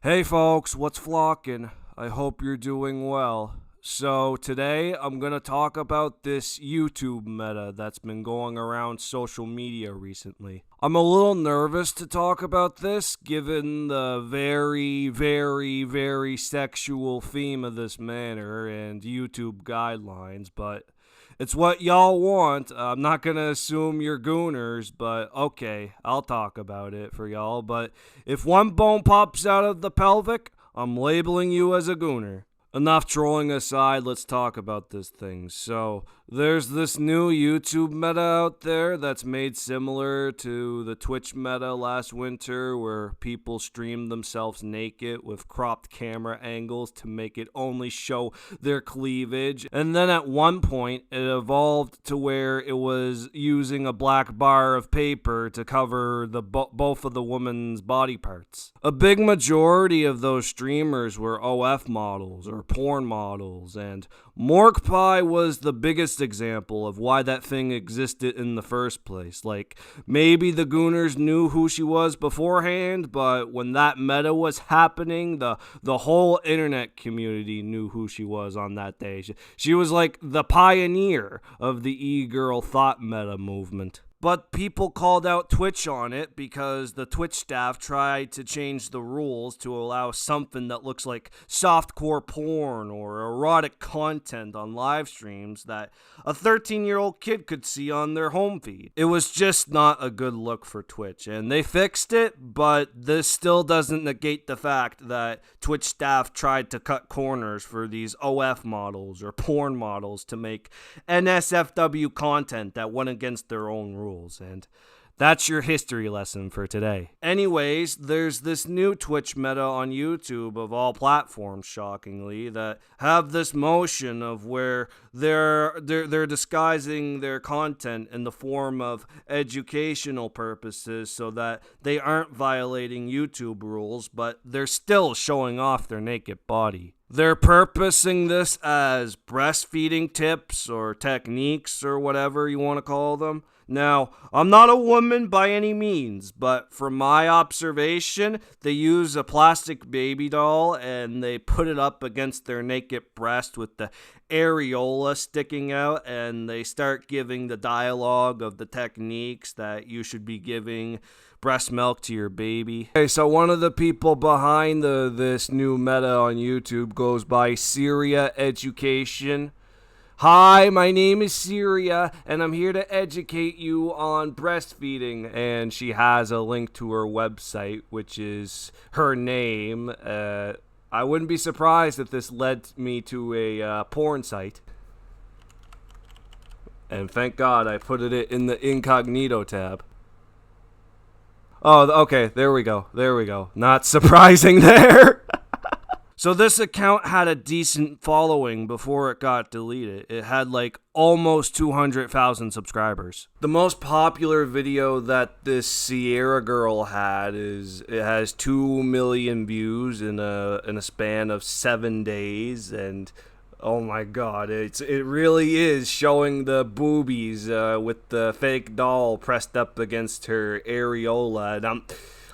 Hey folks, what's flocking? I hope you're doing well. So today I'm going to talk about this YouTube meta that's been going around social media recently. I'm a little nervous to talk about this given the very sexual theme of this matter and YouTube guidelines, but it's what y'all want. I'm not going to assume you're gooners, but okay, I'll talk about it for y'all. But if one bone pops out of the pelvic, I'm labeling you as a gooner. Enough trolling aside, let's talk about this thing. So, there's this new YouTube meta out there that's made similar to the Twitch meta last winter, where people streamed themselves naked with cropped camera angles to make it only show their cleavage. And then at one point, it evolved to where it was using a black bar of paper to cover the both of the woman's body parts. A big majority of those streamers were OF models or porn models, and Morkpie was the biggest example of why that thing existed in the first place. Like, maybe the gooners knew who she was beforehand, but when that meta was happening, the whole internet community knew who she was on that day. She was like the pioneer of the e-girl Th0t meta movement. But people called out Twitch on it because the Twitch staff tried to change the rules to allow something that looks like softcore porn or erotic content on live streams that a 13-year-old kid could see on their home feed. It was just not a good look for Twitch, and they fixed it, but this still doesn't negate the fact that Twitch staff tried to cut corners for these OF models or porn models to make NSFW content that went against their own rules. And that's your history lesson for today. Anyways, there's this new Twitch meta on YouTube of all platforms, shockingly, that have this motion of where they're disguising their content in the form of educational purposes so that they aren't violating YouTube rules, but they're still showing off their naked body. They're purposing this as breastfeeding tips or techniques or whatever you want to call them. Now, I'm not a woman by any means, but from my observation, they use a plastic baby doll and they put it up against their naked breast with the areola sticking out, and they start giving the dialogue of the techniques that you should be giving breast milk to your baby. Okay, so one of the people behind this new meta on YouTube goes by Syria Education. Hi, my name is Syria, and I'm here to educate you on breastfeeding. And she has a link to her website, which is her name. I wouldn't be surprised if this led me to a porn site. And thank God I put it in the incognito tab. Oh, okay, there we go. Not surprising there. So this account had a decent following before it got deleted. It had like almost 200,000 subscribers. The most popular video that this Sierra girl had it has 2 million views in a span of 7 days, and oh my god, it really is showing the boobies with the fake doll pressed up against her areola, and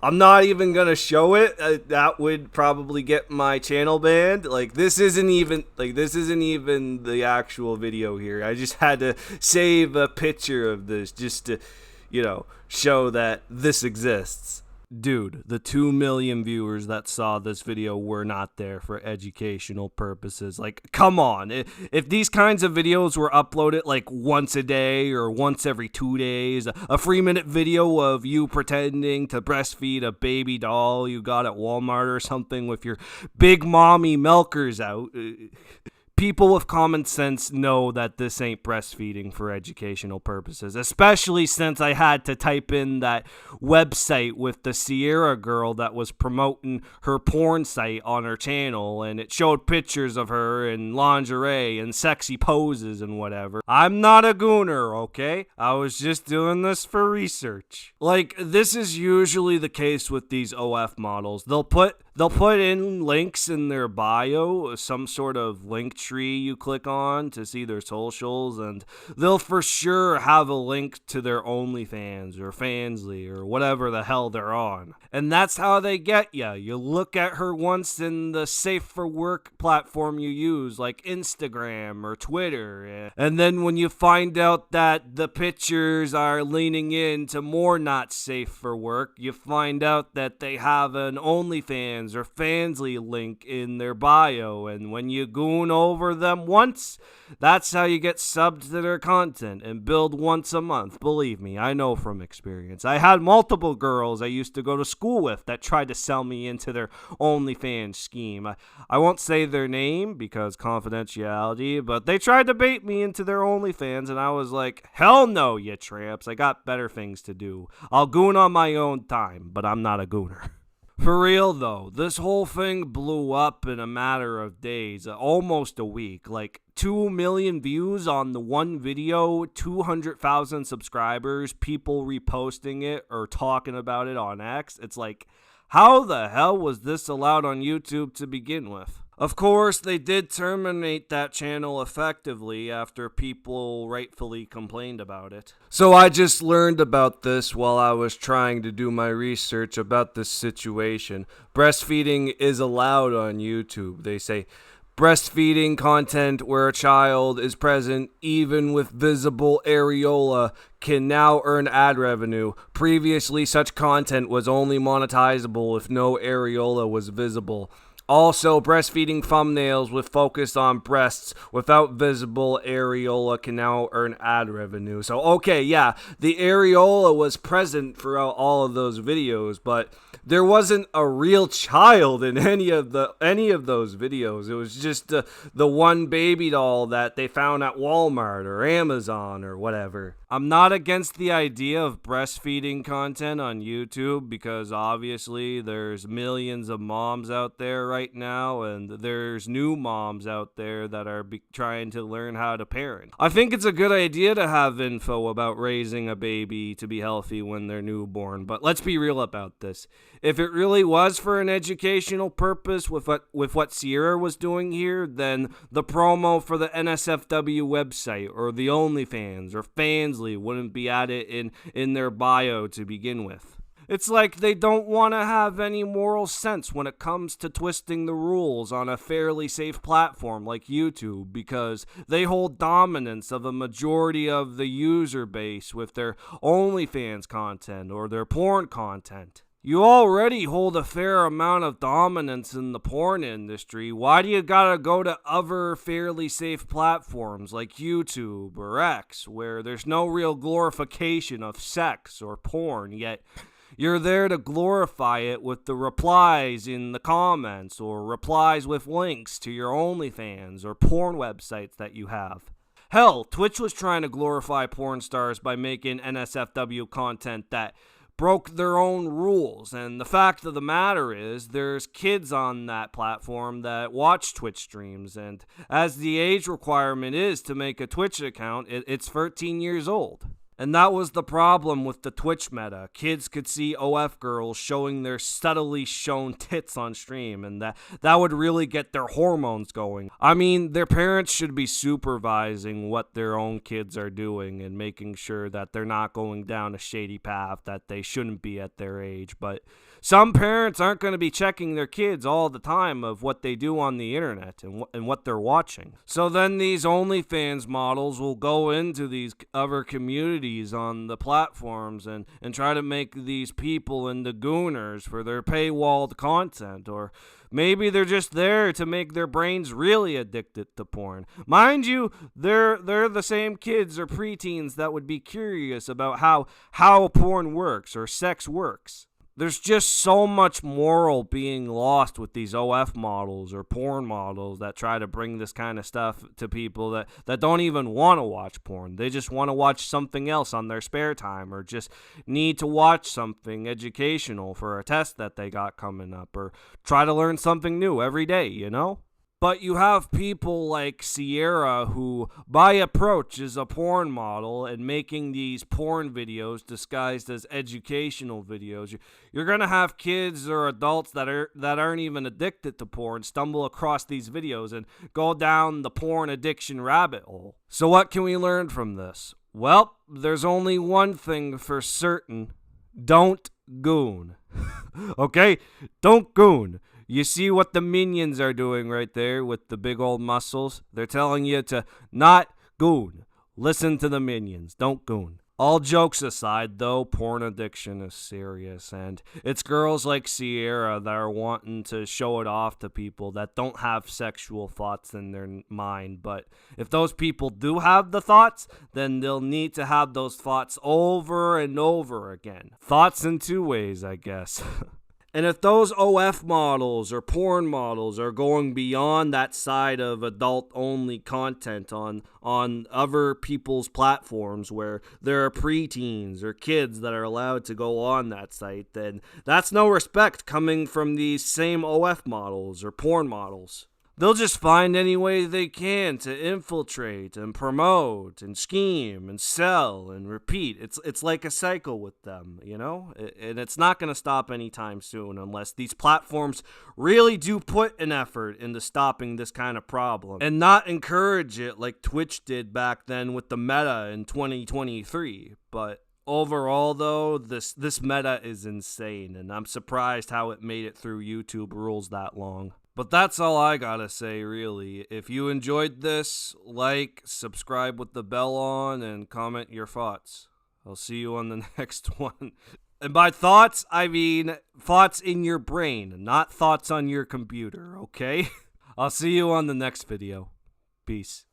I'm not even gonna show it. That would probably get my channel banned. This isn't even the actual video here. I just had to save a picture of this just to, show that this exists. Dude, the 2 million viewers that saw this video were not there for educational purposes. Come on. If these kinds of videos were uploaded once a day or once every 2 days, a 3-minute video of you pretending to breastfeed a baby doll you got at Walmart or something with your big mommy milkers out, people with common sense know that this ain't breastfeeding for educational purposes, especially since I had to type in that website with the Sierra girl that was promoting her porn site on her channel, and it showed pictures of her in lingerie and sexy poses and whatever. I'm not a gooner, okay? I was just doing this for research. This is usually the case with these OF models. They'll put in links in their bio, some sort of link tree you click on to see their socials, and they'll for sure have a link to their OnlyFans or Fansly or whatever the hell they're on. And that's how they get ya. You look at her once in the safe for work platform you use, like Instagram or Twitter, and then when you find out that the pictures are leaning into more not safe for work, you find out that they have an OnlyFans or Fansly link in their bio, and when you goon over them once, that's how you get subbed to their content and billed once a month. Believe me, I know from experience. I had multiple girls I used to go to school with that tried to sell me into their OnlyFans scheme. I won't say their name because confidentiality, but they tried to bait me into their OnlyFans, and I was like, hell no, you tramps. I got better things to do. I'll goon on my own time, but I'm not a gooner. For real though, this whole thing blew up in a matter of days, almost a week. Like 2 million views on the one video, 200,000 subscribers, people reposting it or talking about it on X. It's like, how the hell was this allowed on YouTube to begin with? Of course, they did terminate that channel effectively after people rightfully complained about it. So I just learned about this while I was trying to do my research about this situation. Breastfeeding is allowed on YouTube. They say breastfeeding content where a child is present, even with visible areola, can now earn ad revenue. Previously, such content was only monetizable if no areola was visible. Also, breastfeeding thumbnails with focus on breasts without visible areola can now earn ad revenue. So, okay, yeah, the areola was present throughout all of those videos, but there wasn't a real child in any of those videos. It was just the one baby doll that they found at Walmart or Amazon or whatever. I'm not against the idea of breastfeeding content on YouTube because obviously there's millions of moms out there right now, and there's new moms out there that are trying to learn how to parent. I think it's a good idea to have info about raising a baby to be healthy when they're newborn, but let's be real about this. If it really was for an educational purpose with what Sierra was doing here, then the promo for the NSFW website or the OnlyFans or Fansly wouldn't be added in their bio to begin with. It's like they don't want to have any moral sense when it comes to twisting the rules on a fairly safe platform like YouTube because they hold dominance of a majority of the user base with their OnlyFans content or their porn content. You already hold a fair amount of dominance in the porn industry. Why do you gotta go to other fairly safe platforms like YouTube or X, where there's no real glorification of sex or porn, yet you're there to glorify it with the replies in the comments or replies with links to your OnlyFans or porn websites that you have? Hell, Twitch was trying to glorify porn stars by making NSFW content that broke their own rules, and the fact of the matter is there's kids on that platform that watch Twitch streams, and as the age requirement is to make a Twitch account, it's 13 years old. And that was the problem with the Twitch meta. Kids could see OF girls showing their subtly shown tits on stream, and that would really get their hormones going. I mean, their parents should be supervising what their own kids are doing and making sure that they're not going down a shady path that they shouldn't be at their age. But some parents aren't going to be checking their kids all the time of what they do on the internet and what they're watching. So then these OnlyFans models will go into these other communities on the platforms and try to make these people into gooners for their paywalled content, or maybe they're just there to make their brains really addicted to porn. Mind you, they're the same kids or preteens that would be curious about how porn works or sex works. There's just so much moral being lost with these OF models or porn models that try to bring this kind of stuff to people that don't even want to watch porn. They just want to watch something else on their spare time, or just need to watch something educational for a test that they got coming up, or try to learn something new every day, you know? But you have people like Sierra who, by approach, is a porn model and making these porn videos disguised as educational videos. You're gonna have kids or adults that aren't even addicted to porn stumble across these videos and go down the porn addiction rabbit hole. So what can we learn from this? Well, there's only one thing for certain: don't goon. Okay? Don't goon. You see what the minions are doing right there with the big old muscles? They're telling you to not goon. Listen to the minions. Don't goon. All jokes aside, though, porn addiction is serious, and it's girls like Sierra that are wanting to show it off to people that don't have sexual thoughts in their mind. But if those people do have the thoughts, then they'll need to have those thoughts over and over again. Thoughts in two ways, I guess. And if those OF models or porn models are going beyond that side of adult-only content on other people's platforms where there are preteens or kids that are allowed to go on that site, then that's no respect coming from these same OF models or porn models. They'll just find any way they can to infiltrate and promote and scheme and sell and repeat. It's like a cycle with them, you know? And it's not going to stop anytime soon unless these platforms really do put an effort into stopping this kind of problem and not encourage it like Twitch did back then with the meta in 2023. But overall, though, this meta is insane, and I'm surprised how it made it through YouTube rules that long. But that's all I gotta say, really. If you enjoyed this, like, subscribe with the bell on, and comment your thoughts. I'll see you on the next one. And by thoughts, I mean thoughts in your brain, not thoughts on your computer, okay? I'll see you on the next video. Peace.